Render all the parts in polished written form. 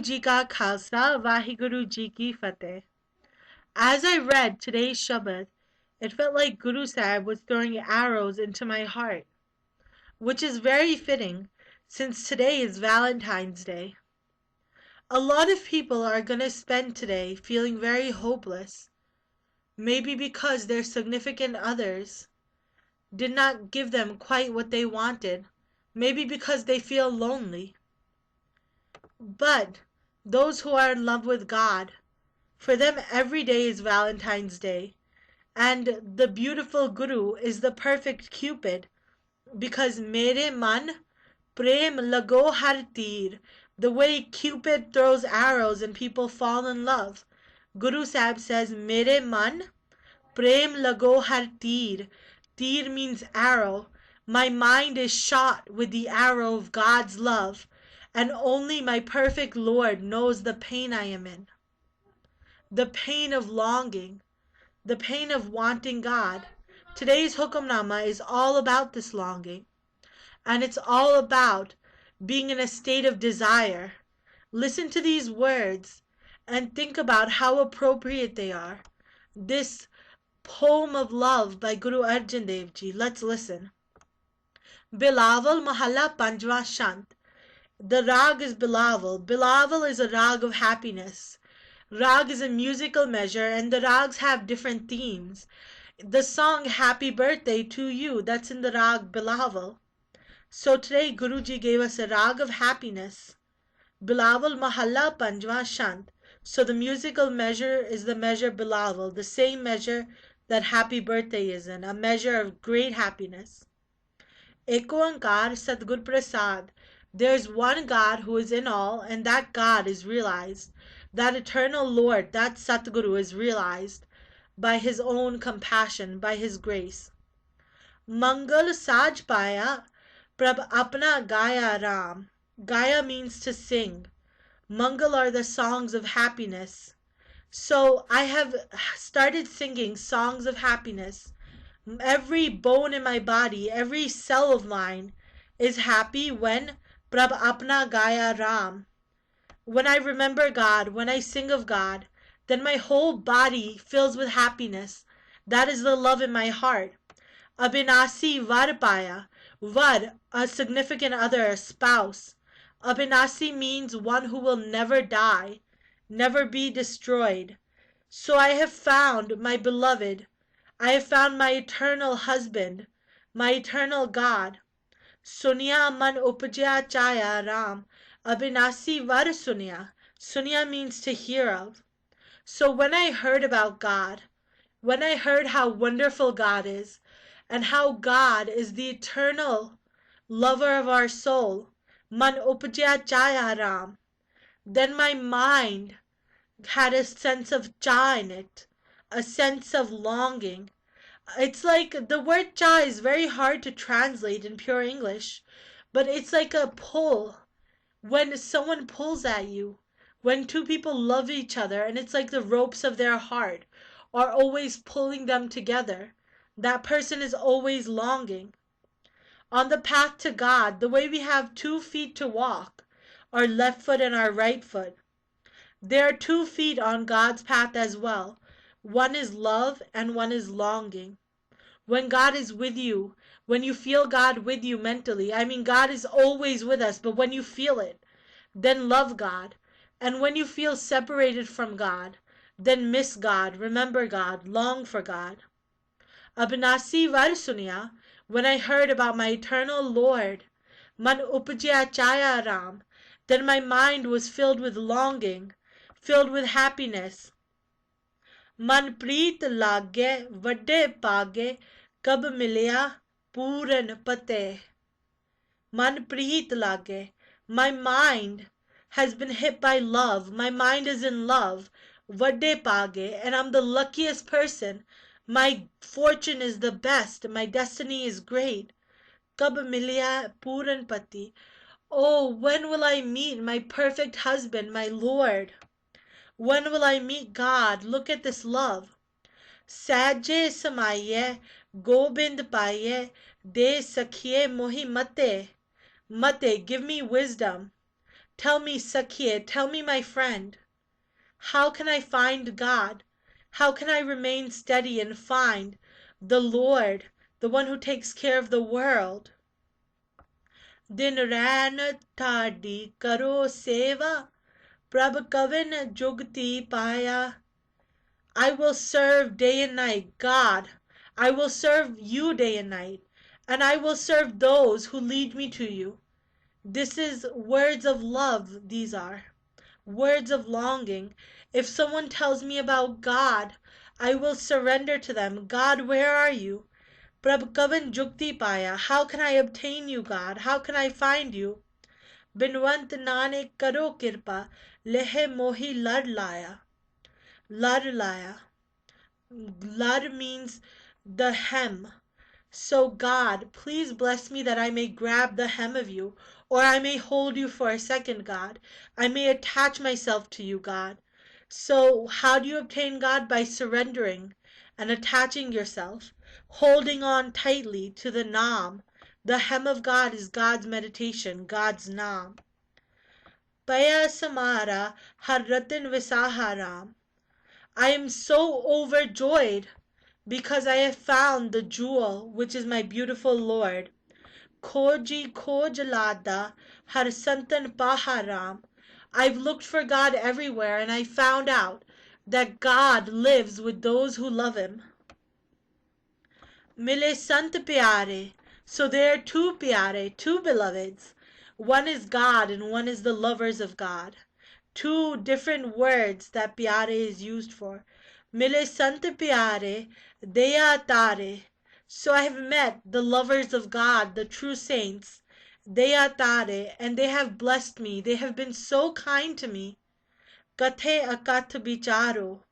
Waheguru Ji Ka Khalsa, Waheguru Ji Ki Fateh. As I read today's Shabad, it felt like Guru Sahib was throwing arrows into my heart, which is very fitting since today is Valentine's Day. A lot of people are going to spend today feeling very hopeless, maybe because their significant others did not give them quite what they wanted, maybe because they feel lonely. But those who are in love with God, for them every day is Valentine's Day, and the beautiful Guru is the perfect Cupid, because mere man prem lago har tir, the way Cupid throws arrows and people fall in love. Guru Sahib says, mere man prem lago har tir. Tir means arrow. My mind is shot with the arrow of God's love, and only my perfect Lord knows the pain I am in. The pain of longing, the pain of wanting God. Today's Hukamnama is all about this longing, and it's all about being in a state of desire. Listen to these words and think about how appropriate they are. This poem of love by Guru Arjan Dev Ji. Let's listen. Bilawal Mahalla Panjwa Shant. The rag is Bilawal. Bilawal is a rag of happiness. Rag is a musical measure, and the rags have different themes. The song Happy Birthday to You, that's in the rag Bilawal. So today Guruji gave us a rag of happiness. Bilawal Mahalla Panjwa Shant. So the musical measure is the measure Bilawal, the same measure that Happy Birthday is in, a measure of great happiness. Eko Ankar Satgur Prasad. There's one God who is in all, and that God is realized. That eternal Lord, that Satguru, is realized by his own compassion, by his grace. Mangal Saj Paya Prab Apna Gaya Ram. Gaya means to sing. Mangal are the songs of happiness. So I have started singing songs of happiness. Every bone in my body, every cell of mine is happy when Prab Apna Gaya Ram. When I remember God, when I sing of God, then my whole body fills with happiness. That is the love in my heart. Abhinasi Var Paya. Var, a significant other, a spouse. Abhinasi means one who will never die, never be destroyed. So I have found my beloved. I have found my eternal husband, my eternal God. Sunya man upajya chaya Ram. Abhinasi var sunya. Sunya means to hear of. So when I heard about God, when I heard how wonderful God is, and how God is the eternal lover of our soul, man upajya chaya Ram, then my mind had a sense of cha in it, a sense of longing. It's like the word cha is very hard to translate in pure English, but it's like a pull. When someone pulls at you, when two people love each other, and it's like the ropes of their heart are always pulling them together, that person is always longing. On the path to God, the way we have 2 feet to walk, our left foot and our right foot, there are 2 feet on God's path as well. One is love and one is longing. When God is with you, when you feel God with you mentally, I mean God is always with us, but when you feel it, then love God. And when you feel separated from God, then miss God, remember God, long for God. Abhinasi var sunya, when I heard about my eternal Lord, man upajya chaya Ram, then my mind was filled with longing, filled with happiness. Man preet lage vadde page kab milya puran pate. Man preet lage. My mind has been hit by love. My mind is in love. Vadde page. And I'm the luckiest person. My fortune is the best. My destiny is great. Kab milya puran pati. Oh, when will I meet my perfect husband, my Lord? When will I meet God? Look at this love. Saje samaye, gobind paye, de sakhiye mohi mate. Mate, give me wisdom. Tell me, Sakhiye, tell me, my friend, how can I find God? How can I remain steady and find the Lord, the one who takes care of the world? Din ran tadi karo seva, prabh kavin jugti paya. I will serve day and night, God. I will serve you day and night, and I will serve those who lead me to you. This is words of love, these are words of longing. If someone tells me about God, I will surrender to them. God, where are you? Prabh kavan jukti paya. How can I obtain you, God? How can I find you? Binwant nanak karo kirpa, lehe mohi lad laya. Lad laya. Lad means the hem. So God, please bless me that I may grab the hem of you, or I may hold you for a second, God. I may attach myself to you, God. So how do you obtain God? By surrendering and attaching yourself, holding on tightly to the Naam. The hem of God is God's meditation, God's Naam. Paya Samara Harratin Visaharam. I am so overjoyed because I have found the jewel which is my beautiful Lord. Koji Kojalada Har Santan Paharam. I've looked for God everywhere and I found out that God lives with those who love him. Mile Sant Pyare. So there are two Pyare, two beloveds. One is God and one is the lovers of God. Two different words that Pyare is used for. Mile Sant Pyare, Deya Tare. So I have met the lovers of God, the true saints. Deya Tare, and they have blessed me. They have been so kind to me. Kathe akat bicharo.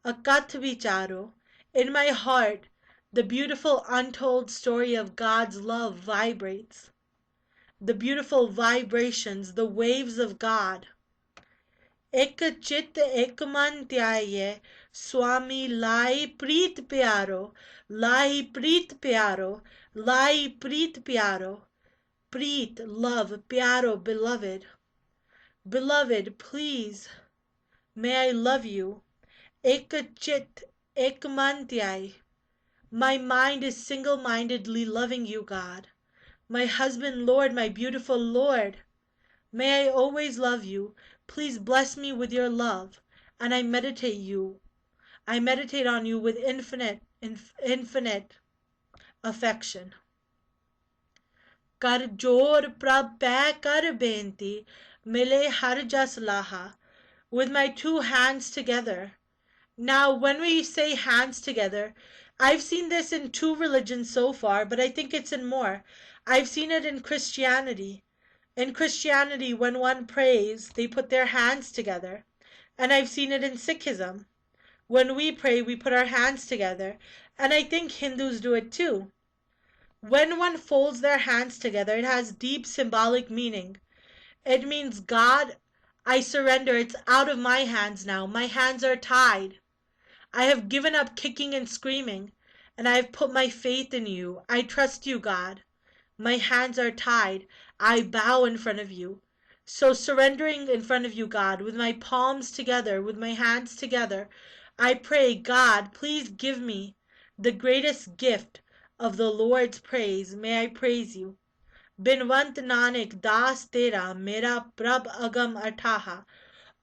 Akat bicharo. In my heart, the beautiful untold story of God's love vibrates. The beautiful vibrations, the waves of God. Ek chit ek man tyaye, Swami lai preet pyaro, lai preet pyaro, lai preet pyaro. Preet, love, pyaro, beloved. Beloved, please, may I love you. Ek chit ek man tyaye. My mind is single-mindedly loving you, God. My husband, Lord, my beautiful Lord. May I always love you. Please bless me with your love. And I meditate on you with infinite affection. Kar jor prab pay kar benti, mile har jas laha. With my two hands together. Now, when we say hands together, I've seen this in two religions so far, but I think it's in more. I've seen it in Christianity. In Christianity, when one prays, they put their hands together. And I've seen it in Sikhism. When we pray, we put our hands together. And I think Hindus do it too. When one folds their hands together, it has deep symbolic meaning. It means, God, I surrender. It's out of my hands now. My hands are tied. I have given up kicking and screaming, and I have put my faith in you. I trust you, God. My hands are tied. I bow in front of you. So surrendering in front of you, God, with my palms together, with my hands together, I pray, God, please give me the greatest gift of the Lord's praise. May I praise you. Binwant Nanak Das Tera Mera Prab Agam Ataha.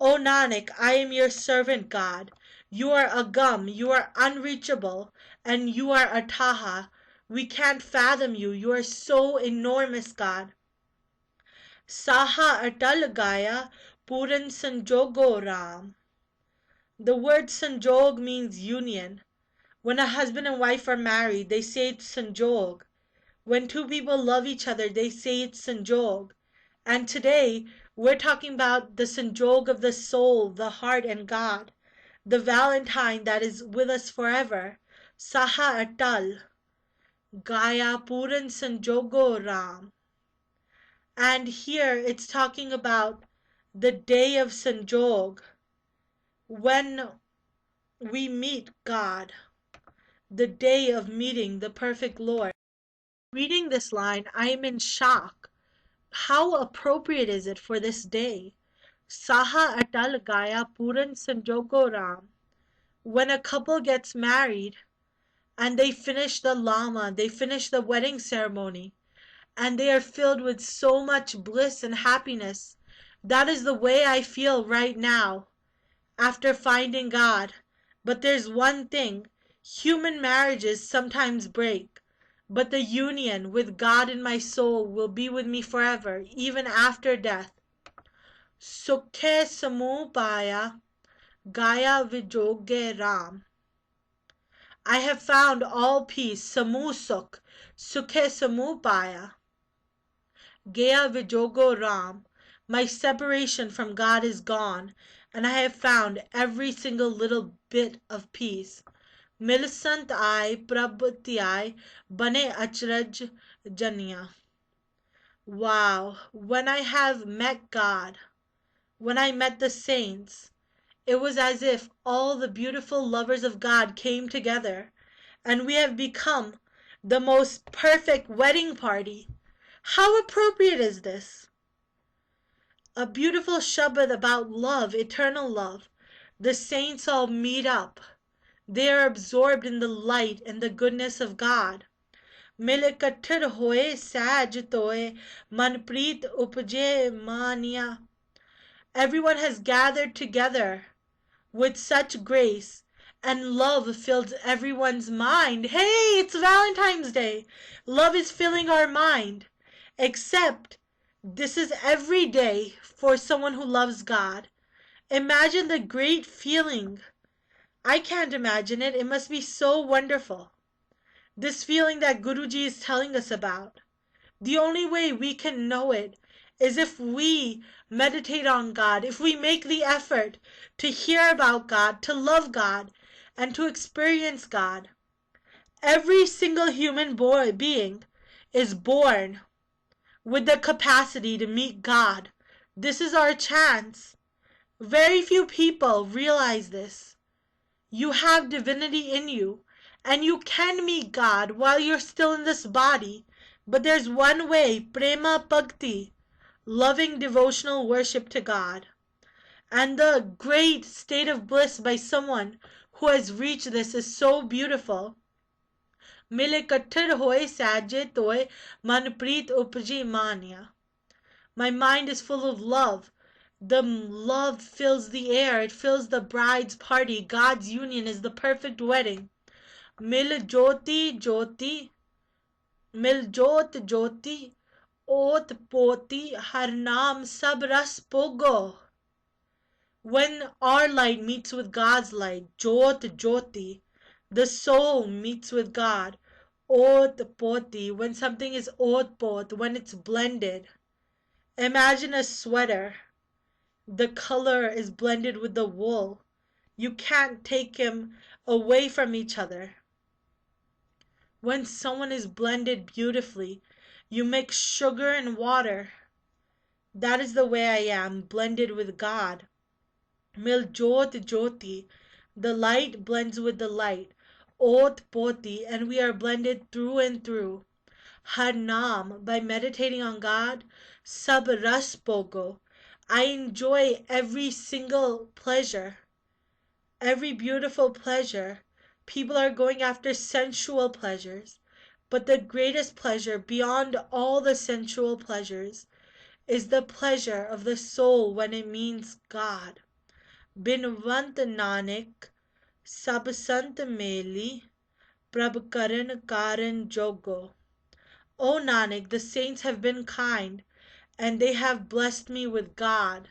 O Nanak, I am your servant, God. You are Agam, you are unreachable, and you are Ataha. We can't fathom you. You are so enormous, God. Saha Atal Gaya Puran Sanjogo Ram. The word Sanjog means union. When a husband and wife are married, they say it's Sanjog. When two people love each other, they say it's Sanjog. And today, we're talking about the Sanjog of the soul, the heart, and God. The Valentine that is with us forever. Saha Atal. Gaya Puran Sanjogo Ram. And here it's talking about the day of Sanjog, when we meet God, the day of meeting the perfect Lord. Reading this line, I am in shock how appropriate is it for this day? Saha atal gaya puran sanjogo ram. When a couple gets married and they finish the lama, they finish the wedding ceremony, and they are filled with so much bliss and happiness. That is the way I feel right now after finding God. But there's one thing: human marriages sometimes break, but the union with God in my soul will be with me forever, even after death. Sukhe samupaya gaya vijoge ram. I have found all peace, samusuk, sukhe samupaya. Gaya Vijogo Ram, my separation from God is gone, and I have found every single little bit of peace. Milisant I Prabhutyai Bane Achraj Janya. Wow, when I have met God, when I met the saints, it was as if all the beautiful lovers of God came together, and we have become the most perfect wedding party. How appropriate is this? A beautiful Shabad about love, eternal love. The saints all meet up. They are absorbed in the light and the goodness of God. Mile katthar hoye saj toye manpreet upje mania. Everyone has gathered together with such grace, and love fills everyone's mind. Hey, it's Valentine's Day. Love is filling our mind. Except this is every day for someone who loves God. Imagine the great feeling. I can't imagine it. It must be so wonderful. This feeling that Guruji is telling us about. The only way we can know it is if we meditate on God, if we make the effort to hear about God, to love God, and to experience God. Every single human being is born with the capacity to meet God. This is our chance. Very few people realize this. You have divinity in you, and you can meet God while you're still in this body. But there's one way, prema bhakti, loving devotional worship to God. And the great state of bliss by someone who has reached this is so beautiful. Mile katthar hoye saje toye manpreet upji mania. My mind is full of love. The love fills the air. It fills the bride's party. God's union is the perfect wedding. Mil jyoti jyoti, mil jyot jyoti, ot poti har naam sab ras pogo. When our light meets with God's light, jyot jyoti, the soul meets with God. Ot poti, when something is ot pot, when it's blended. Imagine a sweater. The color is blended with the wool. You can't take them away from each other. When someone is blended beautifully, you mix sugar and water. That is the way I am, blended with God. Mil jyot jyoti, the light blends with the light. Ot poti, and we are blended through and through. Har naam, by meditating on God. Sab ras pogo, I enjoy every single pleasure, every beautiful pleasure. People are going after sensual pleasures, but the greatest pleasure beyond all the sensual pleasures is the pleasure of the soul when it means God. Binwant Nanak, Sab Sant Meli, Prabh Karan Karan Jogo. O Nanak, the saints have been kind, and they have blessed me with God,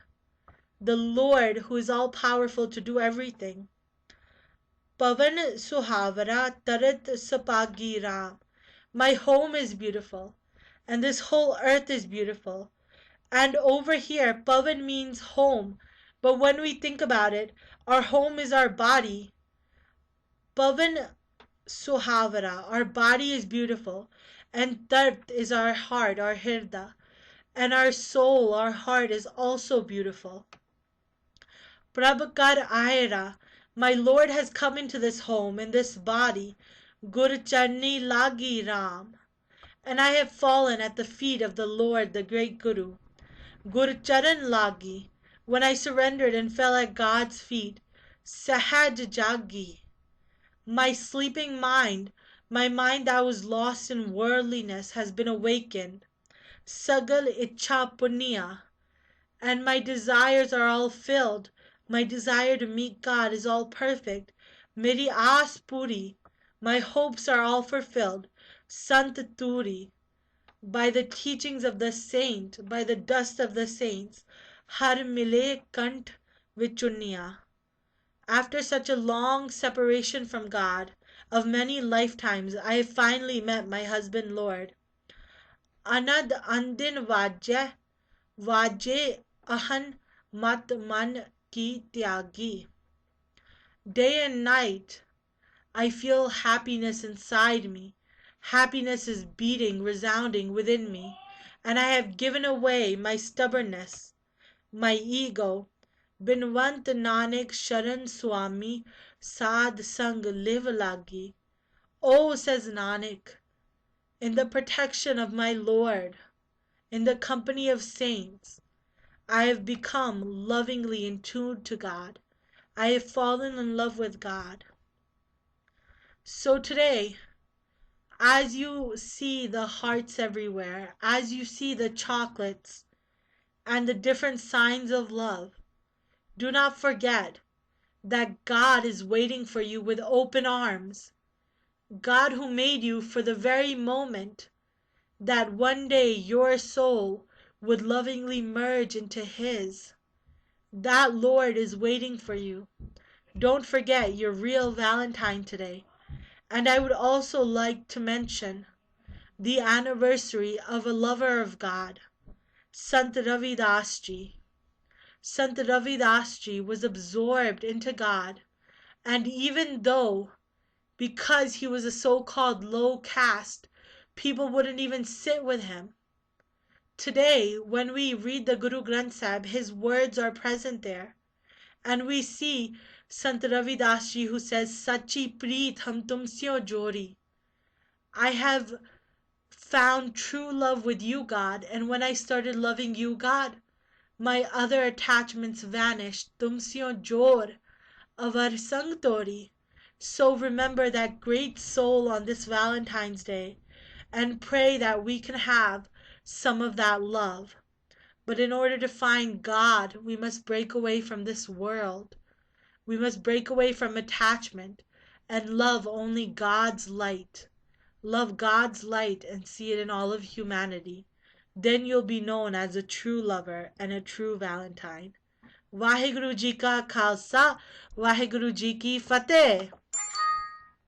the Lord who is all powerful to do everything. Pavan Suhavara Tarat Sapagi Ram. My home is beautiful, and this whole earth is beautiful. And over here, Pavan means home, but when we think about it, our home is our body. Pavan Suhavara, our body is beautiful, and Tart is our heart, our hirda, and our soul, our heart is also beautiful. Prabhakar Aira, my Lord has come into this home, in this body. Gur Charni Lagi Ram. and I have fallen at the feet of the Lord, the great Guru. Gur Charan Lagi, when I surrendered and fell at God's feet, Sahaj Jagi, my sleeping mind, my mind that was lost in worldliness, has been awakened. Sagal Icha Punya, and my desires are all filled. My desire to meet God is all perfect. Meri aas puri, my hopes are all fulfilled. Sant Turi, by the teachings of the saint, by the dust of the saints. Har mile kant vichunya. After such a long separation from God, of many lifetimes, I have finally met my husband Lord. Anad andin vajje ahan mat man ki tyagi. Day and night I feel happiness inside me. Happiness is beating, resounding within me, and I have given away my stubbornness, my ego. Binwant Nanak Sharan Swami Sad Sang Live Lagi. Oh, says Nanak, in the protection of my Lord, in the company of saints, I have become lovingly in tune to God. I have fallen in love with God. So today, as you see the hearts everywhere, as you see the chocolates and the different signs of love, do not forget that God is waiting for you with open arms. God who made you for the very moment that one day your soul would lovingly merge into His. That Lord is waiting for you. Don't forget your real Valentine today. And I would also like to mention the anniversary of a lover of God, Sant Ravidas Ji. Sant Ravidas Ji was absorbed into God, and even though, because he was a so-called low caste, people wouldn't even sit with him. Today, when we read the Guru Granth Sahib, his words are present there. And we see Sant Ravidas Ji who says, Sachi Preet Hum Tumsyo Jori. I have found true love with you, God, and when I started loving you, God, my other attachments vanished. Tumsyo Jor Avar Sang Tori. So remember that great soul on this Valentine's Day and pray that we can have some of that love. But in order to find God, we must break away from this world. We must break away from attachment and love only God's light. Love God's light and see it in all of humanity. Then you'll be known as a true lover and a true Valentine. Waheguru Ji Ka Khalsa, Waheguru Ji Ki Fateh.